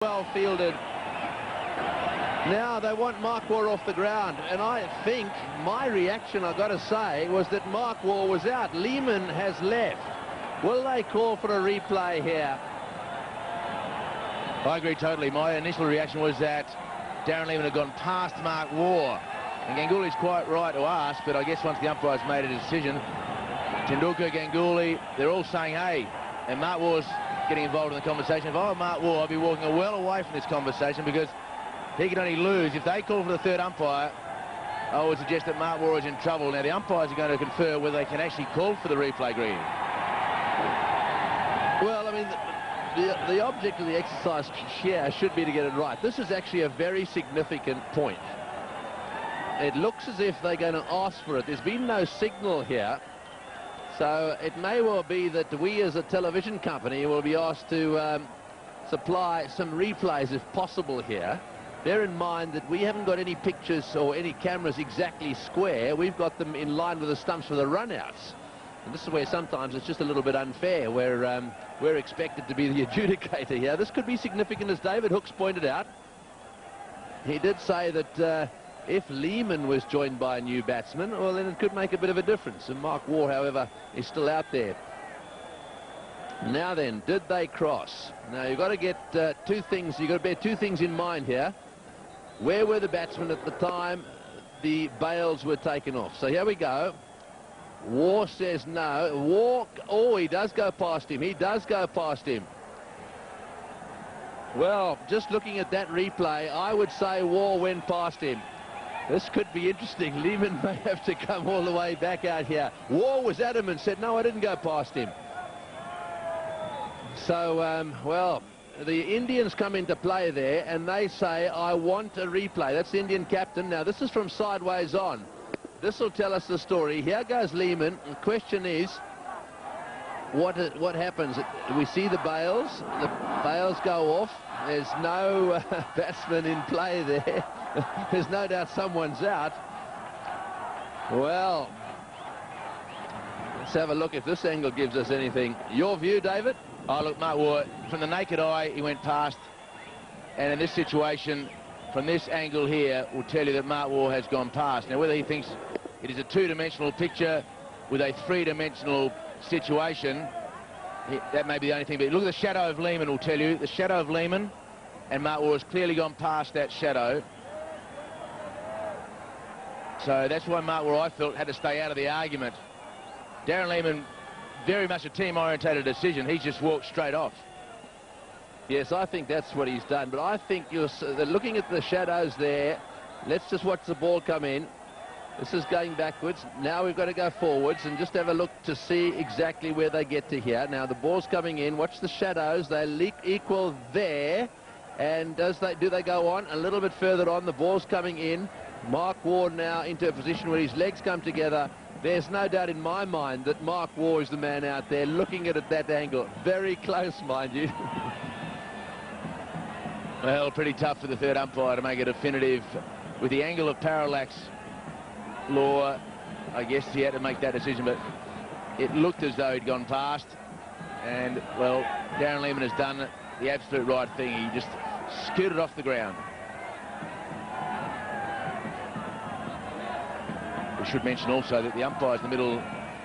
Well fielded. Now they want Mark Waugh off the ground, and I think my reaction, I've got to say, was that Mark Waugh was out. Lehman has left. Will they call for a replay here? I agree totally. My initial reaction was that Darren Lehman had gone past Mark Waugh, and Ganguly's quite right to ask, but I guess once the umpires made a decision, Tendulkar, Ganguly, they're all saying, hey, and Mark Waugh's getting involved in the conversation. If I were Mark Waugh, I'd be walking well away from this conversation, because he can only lose. If they call for the third umpire, I would suggest that Mark Waugh is in trouble. Now, the umpires are going to confer whether they can actually call for the replay, Green. Well, I mean, the object of the exercise here should be to get it right. This is actually a very significant point. It looks as if they're going to ask for it. There's been no signal here. So it may well be that we as a television company will be asked to supply some replays if possible here. Bear in mind that we haven't got any pictures or any cameras exactly square. We've got them in line with the stumps for the runouts. And this is where sometimes it's just a little bit unfair, where we're expected to be the adjudicator here. This could be significant, as David Hooks pointed out. He did say that if Lehman was joined by a new batsman, well, then it could make a bit of a difference. And Mark Waugh, however, is still out there. Now then, did they cross? Now, you've got to get two things. You've got to bear two things in mind here. Where were the batsmen at the time the bails were taken off? So here we go. Waugh says no. Waugh, oh, he does go past him. He does go past him. Well, just looking at that replay, I would say Waugh went past him. This could be interesting. Lehman may have to come all the way back out here. Waugh was adamant, said, no, I didn't go past him. So, well, the Indians come into play there, and they say, I want a replay. That's the Indian captain. Now, this is from sideways on. This will tell us the story. Here goes Lehman. The question is, what happens? We see the bails. The bails go off. There's no batsman in play there. There's no doubt someone's out. Well, let's have a look if this angle gives us anything. Your view, David? Oh, look, Mark Waugh, from the naked eye, he went past. And in this situation, from this angle here, will tell you that Mark Waugh has gone past. Now, whether he thinks it is a two-dimensional picture with a three-dimensional situation, that may be the only thing. But look at the shadow of Lehman will tell you. The shadow of Lehman, and Mark Waugh has clearly gone past that shadow. So that's why Mark Waugh, I felt, had to stay out of the argument. Darren Lehman, very much a team-orientated decision. He's just walked straight off. Yes, I think that's what he's done. But I think you're looking at the shadows there. Let's just watch the ball come in. This is going backwards. Now we've got to go forwards and just have a look to see exactly where they get to here. Now the ball's coming in. Watch the shadows. They equal there. And do they go on? A little bit further on. The ball's coming in. Mark Waugh now into a position where his legs come together. There's no doubt in my mind that Mark Waugh is the man out there looking at it at that angle. Very close, mind you. Well, pretty tough for the third umpire to make a definitive. With the angle of parallax law, I guess he had to make that decision, but it looked as though he'd gone past. And, well, Darren Lehman has done the absolute right thing. He just scooted off the ground. We should mention also that the umpires in the middle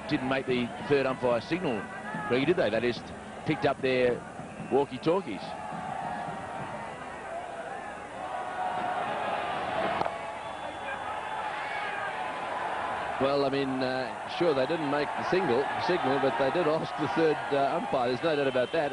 didn't make the third umpire signal. Really, did they? They just picked up their walkie-talkies. Well, I mean, sure, they didn't make the signal, but they did ask the third umpire. There's no doubt about that.